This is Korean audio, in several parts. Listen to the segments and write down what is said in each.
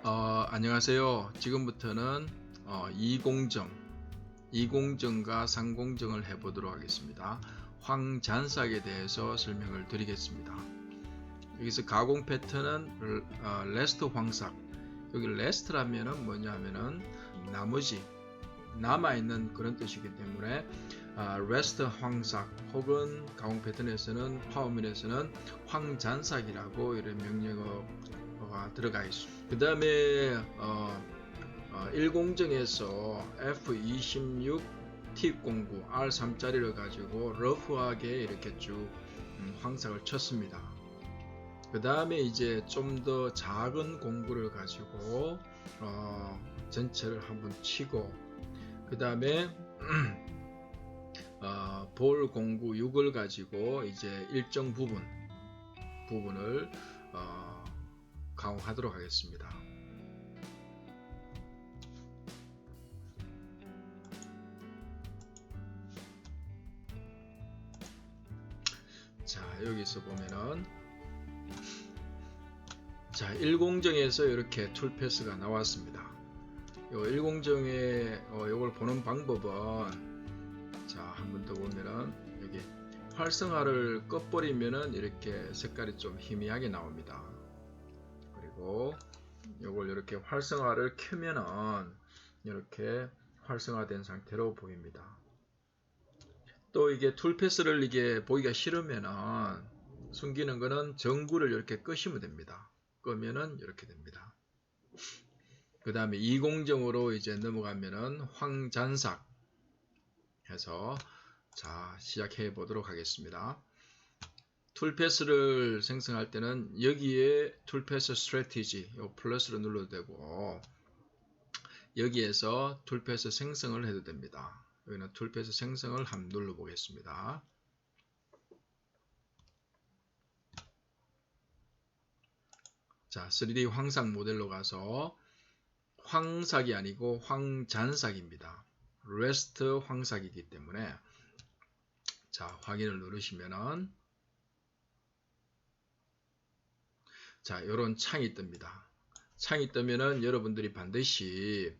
안녕하세요. 지금부터는 이공정과 상공정을 해보도록 하겠습니다. 황잔삭에 대해서 설명을 드리겠습니다. 여기서 가공 패턴은 레스트 황삭. 여기 레스트라면은 뭐냐면은 나머지 남아있는 그런 뜻이기 때문에 레스트 황삭 혹은 가공 패턴에서는 파워밀에서는 황잔삭이라고 이런 명령어가 들어가 있습니다. 그 다음에 1공정에서 F26 T09 R3짜리를 가지고 러프하게 이렇게 쭉 황삭을 쳤습니다. 그 다음에 이제 좀 더 작은 공구를 가지고 전체를 한번 치고 그 다음에 볼 공구 6을 가지고 이제 일정 부분을 가공하도록 하겠습니다. 자, 여기서 보면은 자, 1공정에서 이렇게 툴패스가 나왔습니다. 요 1공정에 요걸 보는 방법은 자, 한 번 더 보면은 여기 활성화를 꺼버리면은 이렇게 색깔이 좀 희미하게 나옵니다. 그리고 요걸 이렇게 활성화를 켜면은 이렇게 활성화된 상태로 보입니다. 또 이게 툴패스를 이게 보기가 싫으면은 숨기는 거는 전구를 이렇게 끄시면 됩니다. 끄면은 이렇게 됩니다. 그 다음에 2공정으로 이제 넘어가면은 황잔삭 해서 자, 시작해 보도록 하겠습니다. 툴패스를 생성할 때는 여기에 툴패스 스트래티지 요 플러스를 눌러도 되고 여기에서 툴패스 생성을 해도 됩니다. 여기는 툴패스 생성을 한번 눌러 보겠습니다. 자, 3D 황삭 모델로 가서 황삭이 아니고 황잔삭입니다. 레스트 황삭이기 때문에 자, 확인을 누르시면은 자, 요런 창이 뜹니다. 창이 뜨면은 여러분들이 반드시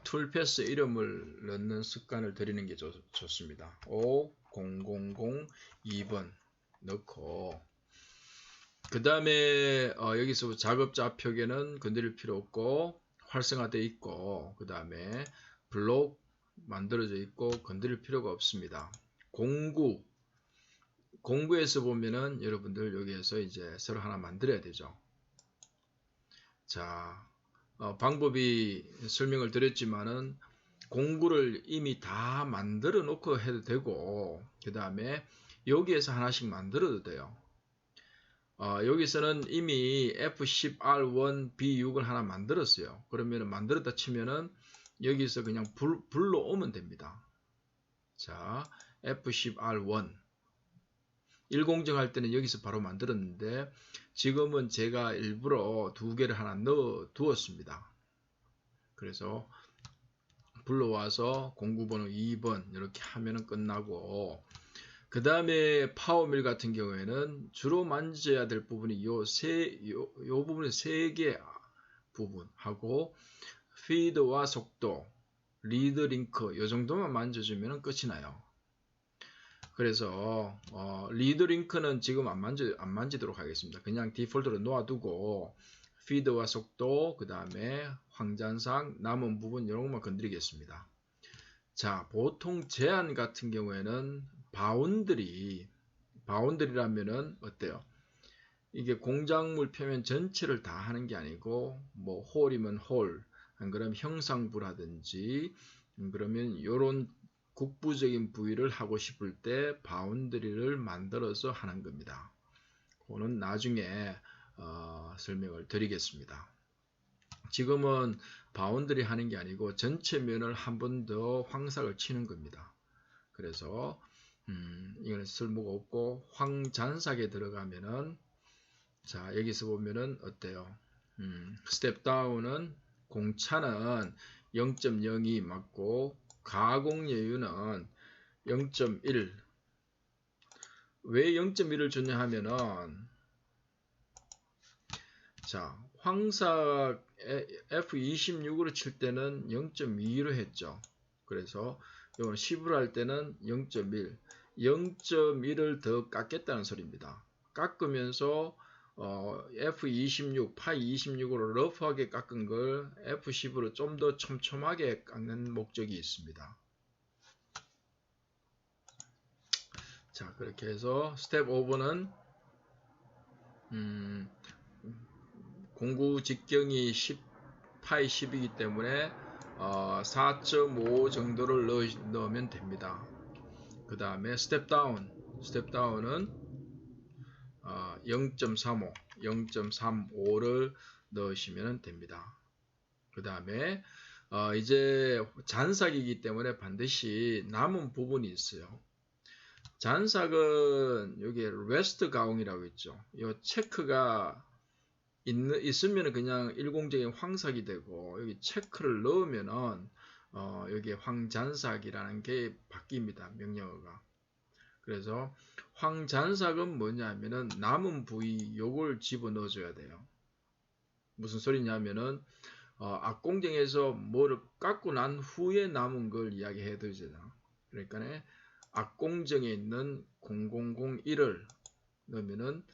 툴패스 이름을 넣는 습관을 들이는 게 좋습니다. 50002번 넣고 그 다음에 여기서 작업자 표기는 건드릴 필요 없고 활성화되어 있고 그 다음에 블록 만들어져 있고 건드릴 필요가 없습니다. 공구에서 보면은 여러분들 여기에서 이제 새로 하나 만들어야 되죠. 자, 방법이 설명을 드렸지만은 공구를 이미 다 만들어 놓고 해도 되고 그 다음에 여기에서 하나씩 만들어도 돼요. 여기서는 이미 F10R1 B6을 하나 만들었어요. 그러면 만들었다 치면은 여기서 그냥 불러 오면 됩니다. 자, F10R1 1공정 할 때는 여기서 바로 만들었는데 지금은 제가 일부러 두 개를 하나 넣어 두었습니다. 그래서 불러와서 공구번호 2번 이렇게 하면은 끝나고 그 다음에 파워밀 같은 경우에는 주로 만져야 될 부분이 요 부분의 세 개 부분하고 피드와 속도, 리드 링크 요 정도만 만져주면 끝이 나요. 그래서 리드 링크는 지금 안 만지도록 하겠습니다. 그냥 디폴트로 놓아두고 피드와 속도 그 다음에 황잔삭 남은 부분 이런 것만 건드리겠습니다. 자, 보통 제한 같은 경우에는 바운드리라면은 어때요? 이게 공작물 표면 전체를 다 하는 게 아니고 뭐 홀이면 홀, 안 그러면 형상부라든지 그러면 요런 국부적인 부위를 하고 싶을 때 바운드리를 만들어서 하는 겁니다. 그거는 나중에 설명을 드리겠습니다. 지금은 바운드리 하는 게 아니고 전체 면을 한 번 더 황삭을 치는 겁니다. 그래서 이거는 쓸모가 없고 황잔삭에 들어가면은 자, 여기서 보면은 어때요? 스텝 다운은 공차는 0.02 맞고 가공 여유는 0.1. 왜 0.1을 주냐 하면은 자, 황사 F26으로 칠 때는 0.2로 했죠. 그래서 이건 10으로 할 때는 0.1, 0.1을 더 깎겠다는 소리입니다. 깎으면서 F26, 파이 26으로 러프하게 깎은 걸 F10으로 좀 더 촘촘하게 깎는 목적이 있습니다. 자, 그렇게 해서 스텝 5번은 공구 직경이 10, 파이 10이기 때문에 4.5 정도를 넣으면 됩니다. 그 다음에 스텝 다운은 0.35, 0.35를 넣으시면 됩니다. 그 다음에 이제 잔삭이기 때문에 반드시 남은 부분이 있어요. 잔삭은 여기 레스트 가공이라고 있죠. 이 체크가 있으면 그냥 일공적인 황삭이 되고, 여기 체크를 넣으면은 여기 황잔삭이라는 게 바뀝니다. 명령어가. 그래서 황잔삭은 뭐냐면은 남은 부위 요걸 집어넣어 줘야 돼요. 무슨 소리냐면은 악공정에서 뭐를 깎고 난 후에 남은 걸 이야기해 드리잖아. 그러니까 악공정에 있는 0001을 넣으면은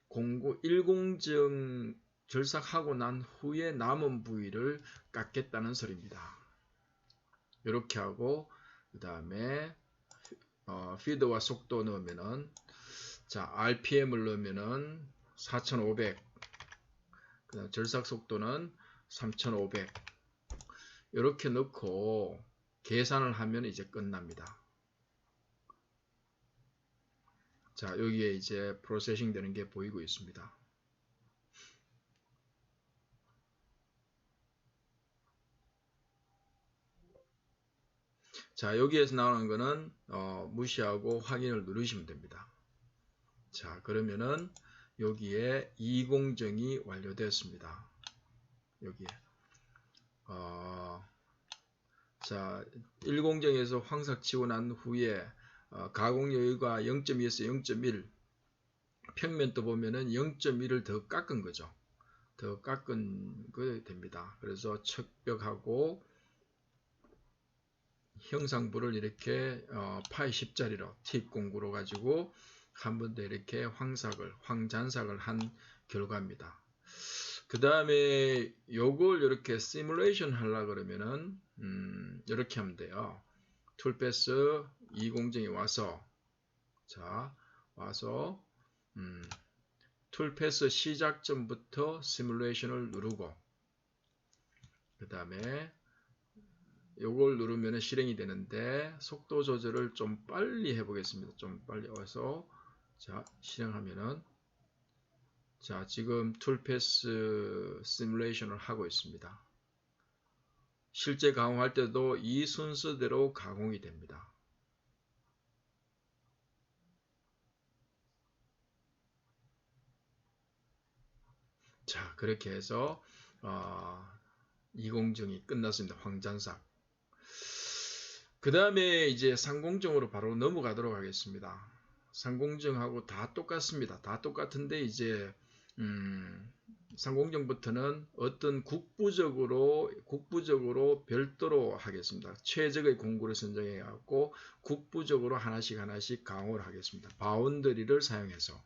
1공정 절삭하고 난 후에 남은 부위를 깎겠다는 소리입니다. 이렇게 하고 그 다음에 피드와 속도 넣으면은 자 RPM을 넣으면은 4500, 그다음 절삭 속도는 3500 이렇게 넣고 계산을 하면 이제 끝납니다. 자 여기에 이제 프로세싱 되는 게 보이고 있습니다. 자 여기에서 나오는 거는 무시하고 확인을 누르시면 됩니다. 자 그러면은 여기에 2공정이 완료되었습니다. 여기에 자 1공정에서 황삭 치고 난 후에 가공 여유가 0.2에서 0.1 평면도 보면은 0.1을 더 깎은 거죠. 더 깎은 거 됩니다. 그래서 척벽하고 형상부를 이렇게 파이 10짜리로 팁 공구로 가지고 한 번 더 이렇게 황잔삭을 한 결과입니다. 그 다음에 요걸 이렇게 시뮬레이션 하려 그러면은 이렇게 하면 돼요. 툴패스 2공정에 와서 툴패스 시작점부터 시뮬레이션을 누르고 그 다음에 요걸 누르면 실행이 되는데 속도 조절을 좀 빨리 해보겠습니다. 좀 빨리 와서 자 실행하면은 자 지금 툴패스 시뮬레이션을 하고 있습니다. 실제 가공할 때도 이 순서대로 가공이 됩니다. 자 그렇게 해서 2공정이 끝났습니다. 황잔삭. 그 다음에 이제 상공정으로 바로 넘어가도록 하겠습니다. 상공정하고 다 똑같습니다. 다 똑같은데 이제 상공정부터는 어떤 국부적으로 별도로 하겠습니다. 최적의 공구를 선정해 갖고 국부적으로 하나씩 가공을 하겠습니다. 바운더리를 사용해서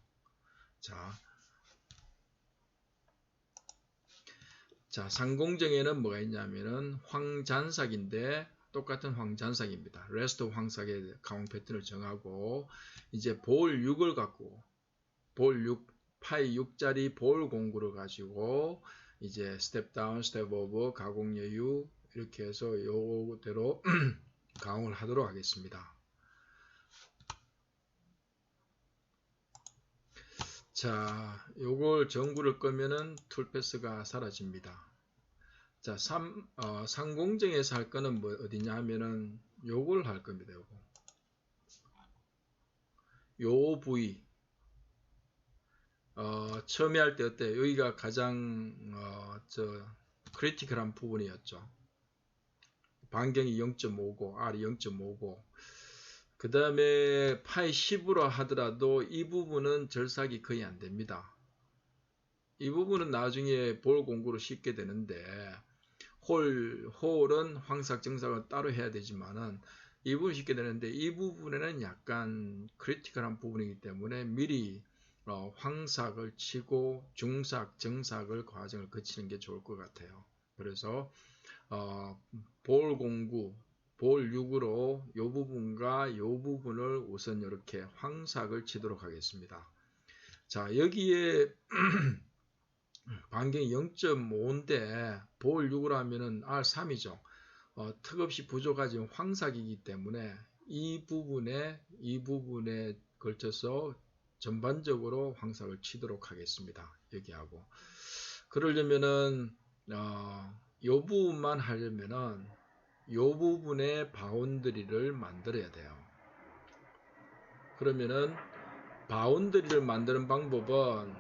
자 상공정에는 뭐가 있냐면은 황잔삭인데 똑같은 황잔삭입니다. 레스트 황삭의 가공 패턴을 정하고 이제 볼 6을 갖고 볼 6, 파이 6짜리 볼 공구를 가지고 이제 스텝 다운, 스텝 오버, 가공 여유 이렇게 해서 요대로 가공을 하도록 하겠습니다. 자, 요걸 전구를 끄면은 툴패스가 사라집니다. 자, 상공정에서 할 거는 뭐 어디냐 하면은 요걸 할 겁니다. 요 부위. 처음에 할 때 어때요? 여기가 가장 크리티컬한 부분이었죠. 반경이 0.5고 R이 0.5고 그 다음에 파이 10으로 하더라도 이 부분은 절삭이 거의 안 됩니다. 이 부분은 나중에 볼 공구로 씻게 되는데 홀은 황삭 정삭을 따로 해야 되지만은 이 부분 쉽게 되는데 이 부분에는 약간 크리티컬한 부분이기 때문에 미리 황삭을 치고 중삭, 정삭을 과정을 거치는 게 좋을 것 같아요. 그래서 볼 공구, 볼 6으로 이 부분과 이 부분을 우선 이렇게 황삭을 치도록 하겠습니다. 자, 여기에 반경이 0.5인데 볼 6으로 하면은 R3이죠. 턱없이 부족하지 황삭이기 때문에 이 부분에 걸쳐서 전반적으로 황삭을 치도록 하겠습니다. 여기하고 그러려면은 이 부분만 하려면은 이 부분의 바운드리를 만들어야 돼요. 그러면은 바운드리를 만드는 방법은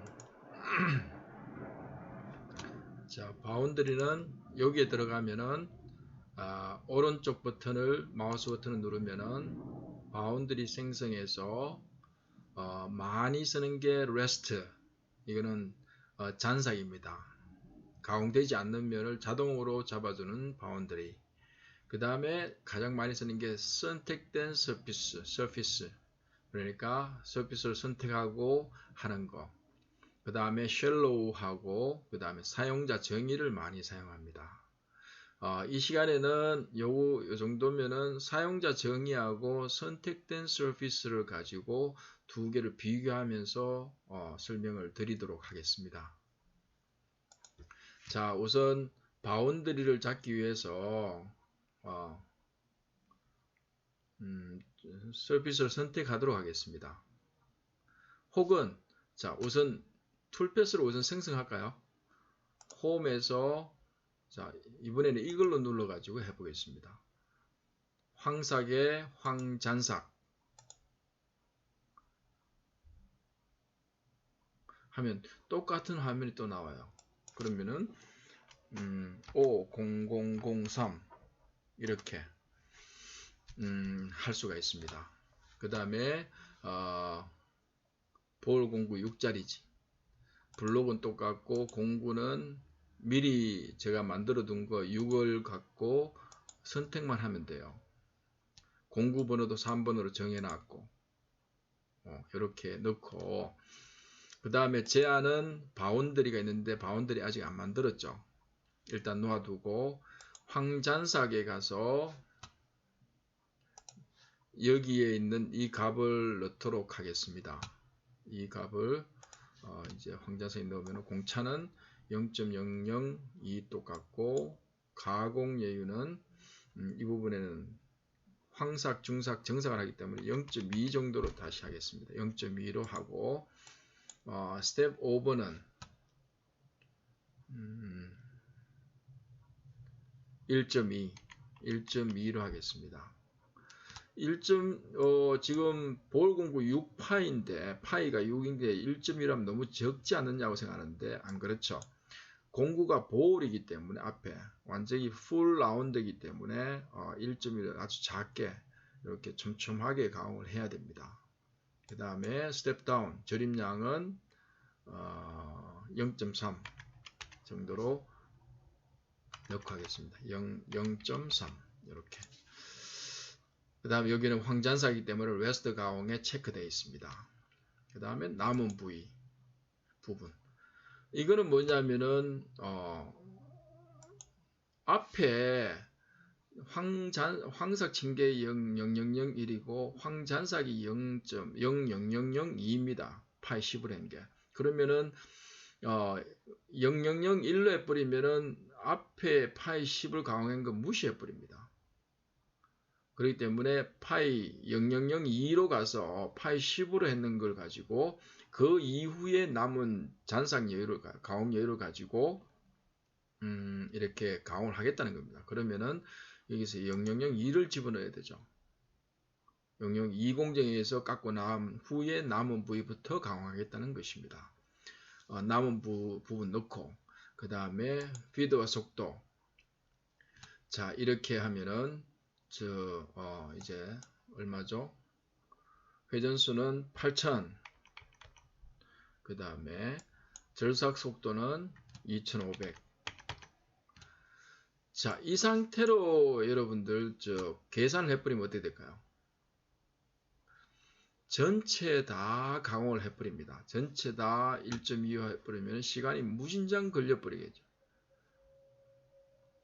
자, 바운드리는 여기에 들어가면은 오른쪽 버튼을 마우스 버튼을 누르면은 바운드리 생성해서 많이 쓰는 게 rest, 이거는 잔삭입니다. 가공되지 않는 면을 자동으로 잡아주는 바운드리. 그 다음에 가장 많이 쓰는 게 선택된 surface, 그러니까 surface를 선택하고 하는 거. 그 다음에 shallow하고 그 다음에 사용자 정의를 많이 사용합니다. 이 시간에는 요 정도면은 사용자 정의하고 선택된 surface를 가지고 두 개를 비교하면서 설명을 드리도록 하겠습니다. 자, 우선 바운드리를 잡기 위해서 surface를 선택하도록 하겠습니다. 혹은 자, 우선 툴패스를 우선 생성할까요? 홈에서 자, 이번에는 이걸로 눌러가지고 해보겠습니다. 황삭의 황잔삭 하면 똑같은 화면이 또 나와요. 그러면은 50003 이렇게 할 수가 있습니다. 그 다음에 볼 공구 6자리지. 블록은 똑같고 공구는 미리 제가 만들어 둔 거 6을 갖고 선택만 하면 돼요. 공구 번호도 3번으로 정해 놨고 이렇게 넣고 그 다음에 제한은 바운드리가 있는데 바운드리 아직 안 만들었죠. 일단 놓아두고 황잔삭에 가서 여기에 있는 이 값을 넣도록 하겠습니다. 이 값을 이제 황잔삭에 넣으면 공차는 0.002 똑같고 가공 여유는 이 부분에는 황삭, 중삭, 정삭을 하기 때문에 0.2 정도로 다시 하겠습니다. 0.2로 하고 스텝 5번은 1.2로 하겠습니다. 지금 볼 공구 6파인데 파이가 6인데 1.1하면 너무 적지 않느냐고 생각하는데 안 그렇죠. 공구가 볼이기 때문에 앞에 완전히 풀 라운드이기 때문에 1.1을 아주 작게 이렇게 촘촘하게 가공을 해야 됩니다. 그 다음에 스텝 다운 절임량은 0.3 정도로 넣고 하겠습니다. 0.3 이렇게. 그 다음에 여기는 황잔삭이기 때문에 웨스트 가공에 체크되어 있습니다. 그 다음에 남은 부분. 이거는 뭐냐면은 앞에 황삭 침계 0.0001이고 황잔삭이 0.00002입니다. 파이 10을 한 게. 그러면은 0001로 해버리면은 앞에 파이 10을 가공한 거 무시해버립니다. 그렇기 때문에 파이 0002로 가서 파이 10으로 했는 걸 가지고 그 이후에 남은 잔삭 여유를, 가공 여유를 가지고 이렇게 가공을 하겠다는 겁니다. 그러면은 여기서 0002를 집어넣어야 되죠. 002 공정에서 깎고 난 후에 남은 부위부터 가공하겠다는 것입니다. 남은 부분 넣고 그 다음에 피드와 속도. 자, 이렇게 하면은 이제 얼마죠? 회전수는 8000. 그 다음에 절삭 속도는 2500. 자, 이 상태로 여러분들 계산을 해버리면 어떻게 될까요? 전체 다 강화를 해버립니다. 전체 다 1.25 해버리면 시간이 무진장 걸려버리겠죠.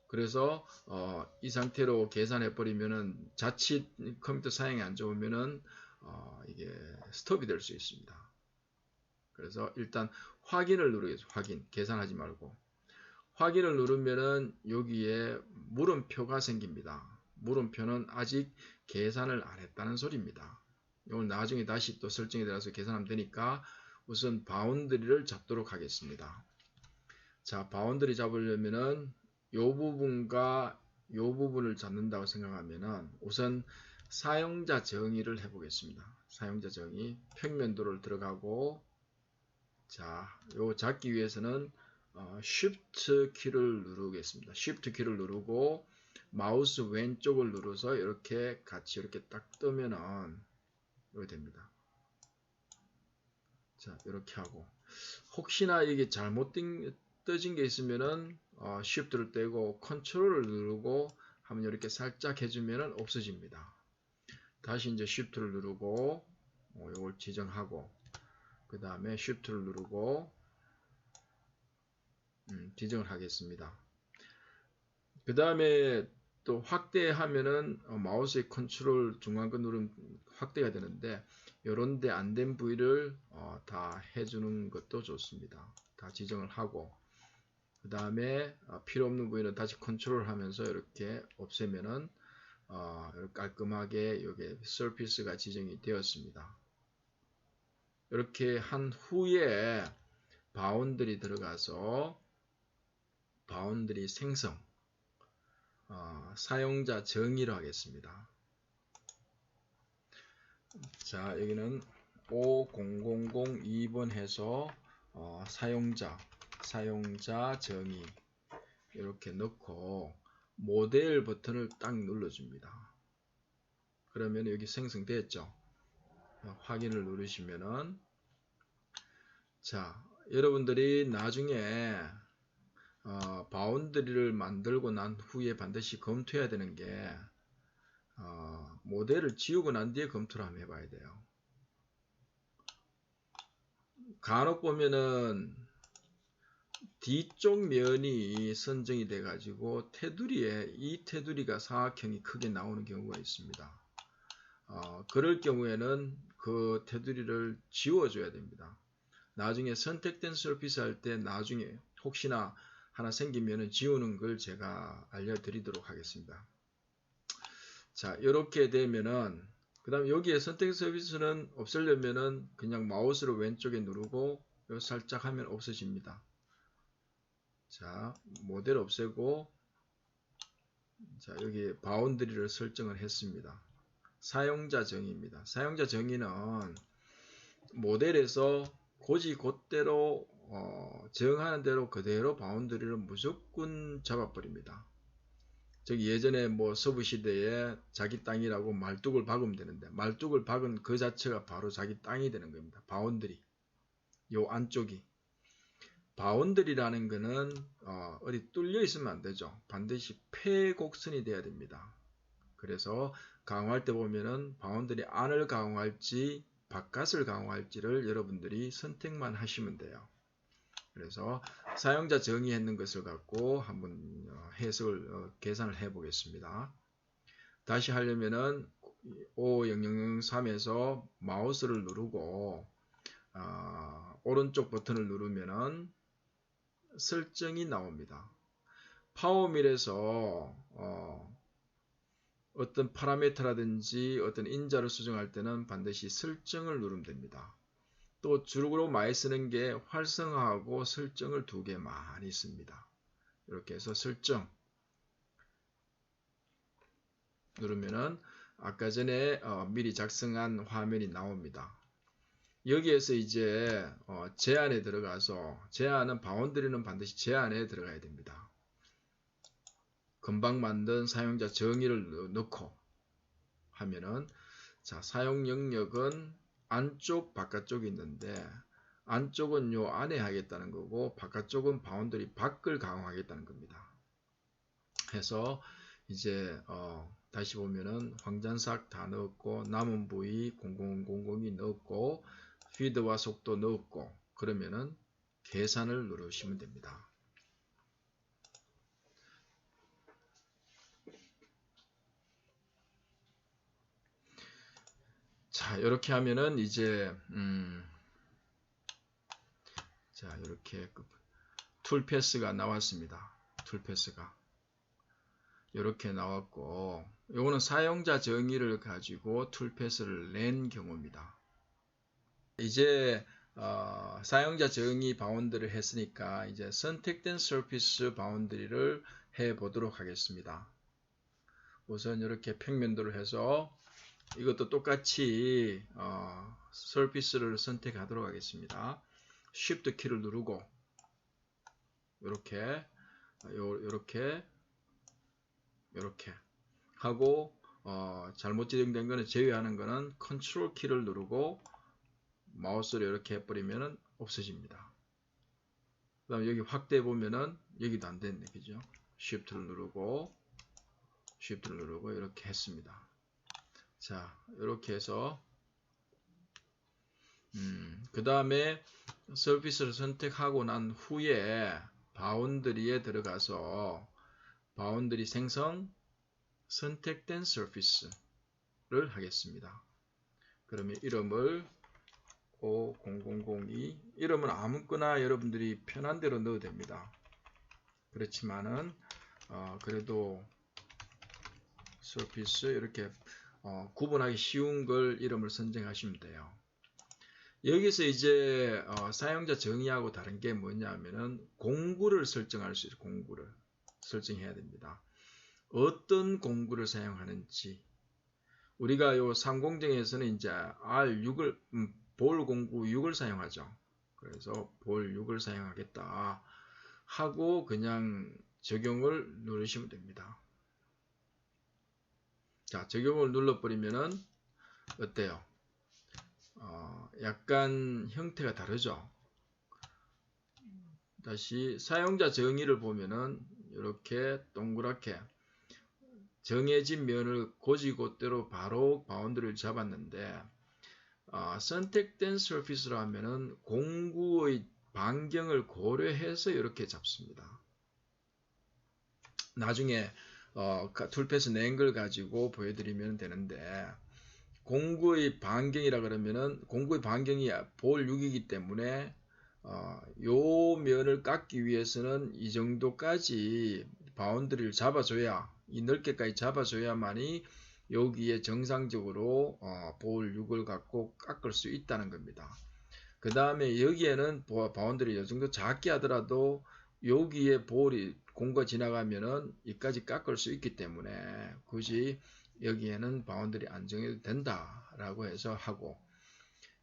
그래서 이 상태로 계산해버리면은 자칫 컴퓨터 사양이 안 좋으면은 이게 스톱이 될 수 있습니다. 그래서 일단 확인을 누르겠습니다. 확인, 계산하지 말고 확인을 누르면은 여기에 물음표가 생깁니다. 물음표는 아직 계산을 안 했다는 소리입니다. 이걸 나중에 다시 또 설정에 들어가서 계산하면 되니까 우선 바운드리를 잡도록 하겠습니다. 자, 바운드리 잡으려면은 요 부분과 요 부분을 잡는다고 생각하면은 우선 사용자 정의를 해보겠습니다. 사용자 정의, 평면도를 들어가고, 자, 요 잡기 위해서는 Shift 키를 누르겠습니다. Shift 키를 누르고 마우스 왼쪽을 누르서 이렇게 같이 이렇게 딱 뜨면은 이렇게 됩니다. 자, 이렇게 하고 혹시나 이게 잘못 떠진 게 있으면은 Shift를 떼고 컨트롤을 누르고 하면 이렇게 살짝 해주면은 없어집니다. 다시 이제 Shift를 누르고 이걸 지정하고 그 다음에 Shift를 누르고 지정을 하겠습니다. 그 다음에 또 확대하면은 마우스의 컨트롤 중간권 누르면 확대가 되는데 요런데 안 된 부위를 다 해주는 것도 좋습니다. 다 지정을 하고 그 다음에 필요 없는 부위는 다시 컨트롤 하면서 이렇게 없애면은 깔끔하게 여기 서피스가 지정이 되었습니다. 이렇게 한 후에 바운드리 들어가서 바운드리 생성 사용자 정의를 하겠습니다. 자, 여기는 50002번 해서 사용자 정의 이렇게 넣고 모델 버튼을 딱 눌러줍니다. 그러면 여기 생성됐죠. 확인을 누르시면은 자, 여러분들이 나중에 바운드리를 만들고 난 후에 반드시 검토해야 되는 게 모델을 지우고 난 뒤에 검토를 한번 해봐야 돼요. 간혹 보면은 뒤쪽 면이 선정이 돼 가지고 테두리에 이 테두리가 사각형이 크게 나오는 경우가 있습니다. 그럴 경우에는 그 테두리를 지워줘야 됩니다. 나중에 선택된 서피스 할 때 나중에 혹시나 하나 생기면은 지우는 걸 제가 알려드리도록 하겠습니다. 자, 이렇게 되면은 그 다음 여기에 선택 서비스는 없애려면은 그냥 마우스로 왼쪽에 누르고 살짝 하면 없어집니다. 자, 모델 없애고 자, 여기 바운드리를 설정을 했습니다. 사용자 정의입니다. 사용자 정의는 모델에서 곧대로 정하는 대로 그대로 바운드리를 무조건 잡아버립니다. 즉 예전에 뭐 서부 시대에 자기 땅이라고 말뚝을 박으면 되는데 말뚝을 박은 그 자체가 바로 자기 땅이 되는 겁니다. 바운드리 요 안쪽이 바운드리라는 거는 어디 뚫려 있으면 안 되죠. 반드시 폐곡선이 돼야 됩니다. 그래서 강화할 때 보면은 바운드리 안을 강화할지 바깥을 강화할지를 여러분들이 선택만 하시면 돼요. 그래서 사용자 정의했는 것을 갖고 한번 해석을 계산을 해 보겠습니다. 다시 하려면은 50003에서 마우스를 누르고 오른쪽 버튼을 누르면은 설정이 나옵니다. 파워밀에서 어떤 파라미터라든지 어떤 인자를 수정할 때는 반드시 설정을 누르면 됩니다. 또 주로 많이 쓰는 게 활성화하고 설정을 두 개 많이 씁니다. 이렇게 해서 설정 누르면은 아까 전에 미리 작성한 화면이 나옵니다. 여기에서 이제 제한에 들어가서 제한은 바운드리는 반드시 제한에 들어가야 됩니다. 금방 만든 사용자 정의를 넣고 하면은 자, 사용 영역은 안쪽 바깥쪽이 있는데 안쪽은 요 안에 하겠다는 거고 바깥쪽은 바운더리 밖을 가공하겠다는 겁니다. 해서 이제 다시 보면은 황잔삭 다 넣었고 남은 부위 0000이 넣었고 피드와 속도 넣었고 그러면은 계산을 누르시면 됩니다. 자, 이렇게 하면은 이제 자, 이렇게 툴 패스가 나왔습니다. 툴 패스가 이렇게 나왔고 요거는 사용자 정의를 가지고 툴 패스를 낸 경우입니다. 이제 사용자 정의 바운드를 했으니까 이제 선택된 서피스 바운드리를 해 보도록 하겠습니다. 우선 이렇게 평면도를 해서 이것도 똑같이 서피스를 선택하도록 하겠습니다. Shift 키를 누르고 이렇게 하고 잘못 지정된 거는 제외하는 거는 컨트롤 키를 누르고 마우스를 이렇게 해버리면 없어집니다. 그 다음 여기 확대해 보면은 여기도 안 됐네. 그죠? Shift를 누르고 이렇게 했습니다. 자, 이렇게 해서 그 다음에 서피스를 선택하고 난 후에 바운더리에 들어가서 바운더리 생성 선택된 서피스를 하겠습니다. 그러면 이름을 50002 이름은 아무거나 여러분들이 편한 대로 넣어도 됩니다. 그렇지만은 그래도 서피스 이렇게 구분하기 쉬운 걸 이름을 선정하시면 돼요. 여기서 이제 사용자 정의하고 다른 게 뭐냐면은 공구를 설정할 수 있어요. 공구를 설정해야 됩니다. 어떤 공구를 사용하는지 우리가 요 3공정에서는 이제 R6을 볼 공구 6을 사용하죠. 그래서 볼 6을 사용하겠다 하고 그냥 적용을 누르시면 됩니다. 자, 적용을 눌러버리면은 어때요? 약간 형태가 다르죠. 다시 사용자 정의를 보면은 이렇게 동그랗게 정해진 면을 고지고대로 바로 바운드를 잡았는데 선택된 서피스로 하면은 공구의 반경을 고려해서 이렇게 잡습니다. 나중에 툴패스 낸 걸 가지고 보여드리면 되는데 공구의 반경이라 그러면은 공구의 반경이 볼 6이기 때문에 요 면을 깎기 위해서는 이 정도까지 바운드리를 잡아줘야 이 넓게까지 잡아줘야만이 여기에 정상적으로 볼 6을 갖고 깎을 수 있다는 겁니다. 그 다음에 여기에는 바운드리 이 정도 작게 하더라도 여기에 볼이 공구가 지나가면은 이까지 깎을 수 있기 때문에 굳이 여기에는 바운드리 안 정해도 된다라고 해서 하고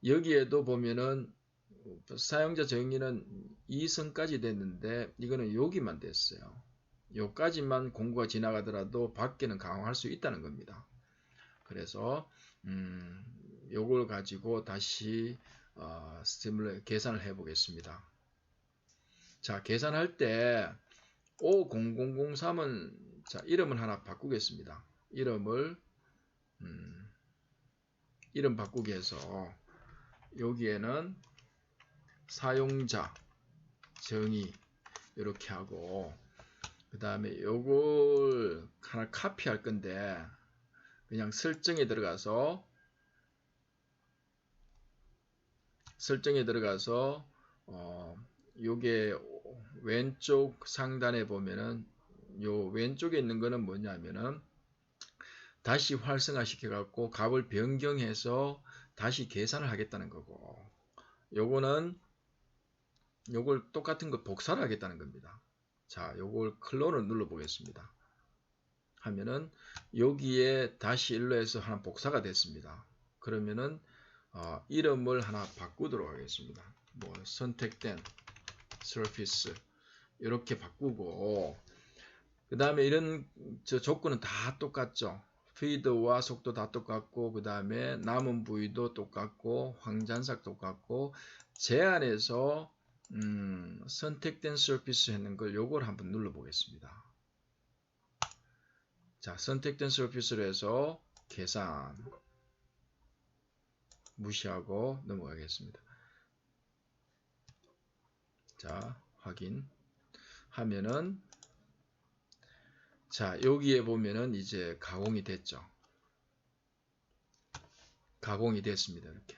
여기에도 보면은 사용자 정의는 2선까지 됐는데 이거는 여기만 됐어요. 여기까지만 공구가 지나가더라도 밖에는 강화할 수 있다는 겁니다. 그래서 요걸 가지고 다시 계산을 해 보겠습니다. 자, 계산할 때 50003은 자, 이름을 하나 바꾸겠습니다. 이름 바꾸기 해서 여기에는 사용자 정의 이렇게 하고 그 다음에 요걸 하나 카피할 건데 그냥 설정에 들어가서 요게 왼쪽 상단에 보면은 요 왼쪽에 있는 거는 뭐냐면은 다시 활성화 시켜 갖고 값을 변경해서 다시 계산을 하겠다는 거고 요거는 요걸 똑같은 거 복사를 하겠다는 겁니다. 자, 요걸 클론을 눌러 보겠습니다. 하면은 여기에 다시 일로 해서 하나 복사가 됐습니다. 그러면은 이름을 하나 바꾸도록 하겠습니다. 뭐 선택된 surface 이렇게 바꾸고 그 다음에 이런 조건은 다 똑같죠. 피드와 속도 다 똑같고 그 다음에 남은 부위도 똑같고 황잔삭 똑같고 제안에서 선택된 서피스 했는 걸 요걸 한번 눌러 보겠습니다. 자, 선택된 서피스로 해서 계산 무시하고 넘어가겠습니다. 자, 확인하면은 자, 여기에 보면은 이제 가공이 됐죠. 가공이 됐습니다. 이렇게.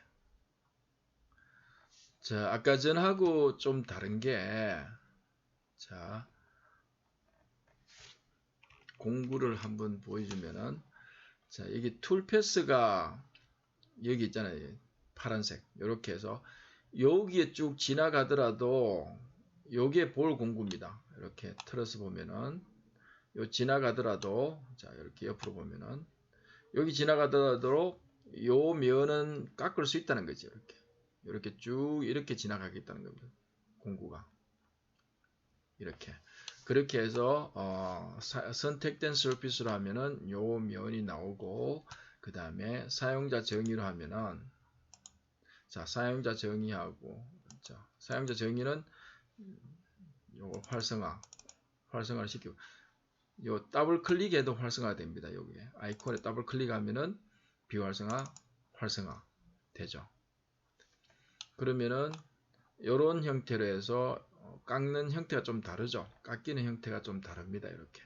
자, 아까 전하고 좀 다른 게, 자, 공구를 한번 보여주면은, 자, 여기 툴패스가 여기 있잖아요. 파란색. 이렇게 해서, 여기에 쭉 지나가더라도, 요게 볼 공구입니다. 이렇게 틀어서 보면은, 요 지나가더라도, 자, 이렇게 옆으로 보면은, 여기 지나가더라도, 요 면은 깎을 수 있다는 거죠. 이렇게 쭉 이렇게 지나가겠다는 겁니다. 공구가 이렇게 그렇게 해서 선택된 서피스로 하면은 요 면이 나오고 그 다음에 사용자 정의로 하면은 자 사용자 정의하고 자 사용자 정의는 요거 활성화를 시키고 요 더블 클릭해도 활성화 됩니다. 여기에 아이콘에 더블 클릭하면은 비활성화 활성화 되죠. 그러면은 이런 형태로 해서 깎는 형태가 좀 다르죠. 깎이는 형태가 좀 다릅니다. 이렇게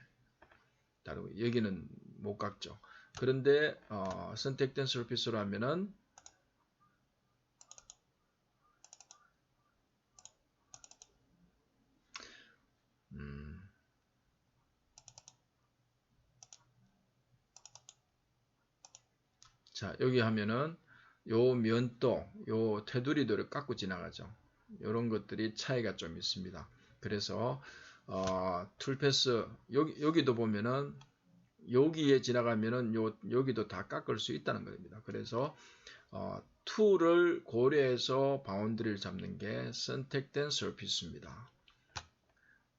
다르고 여기는 못 깎죠. 그런데 선택된 서피스로 하면은 자 여기 하면은 요 면도 요 테두리도를 깎고 지나가죠. 이런 것들이 차이가 좀 있습니다. 그래서 툴패스 여기도 보면은 여기에 지나가면은 여기도 다 깎을 수 있다는 겁니다. 그래서 툴을 고려해서 바운드리를 잡는 게 선택된 서피스입니다.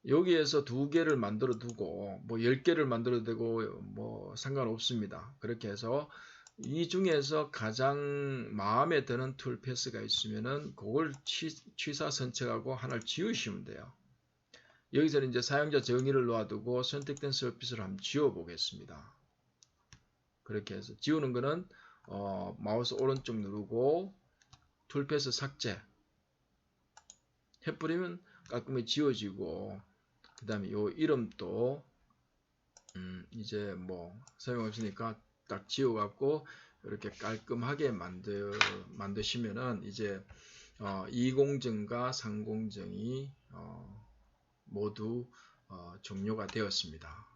여기에서 2개를 만들어 두고 뭐 10개를 만들어 두고 뭐 상관없습니다. 그렇게 해서 이 중에서 가장 마음에 드는 툴 패스가 있으면은 그걸 취사 선택하고 하나를 지우시면 돼요. 여기서는 이제 사용자 정의를 놓아두고 선택된 서피스를 한번 지워 보겠습니다. 그렇게 해서 지우는 거는 마우스 오른쪽 누르고 툴 패스 삭제 해버리면 깔끔히 지워지고 그 다음에 요 이름도 이제 뭐 소용없으니까 딱 지워갖고 이렇게 깔끔하게 만드시면은 이제 2공정과 3공정이 모두 종료가 되었습니다.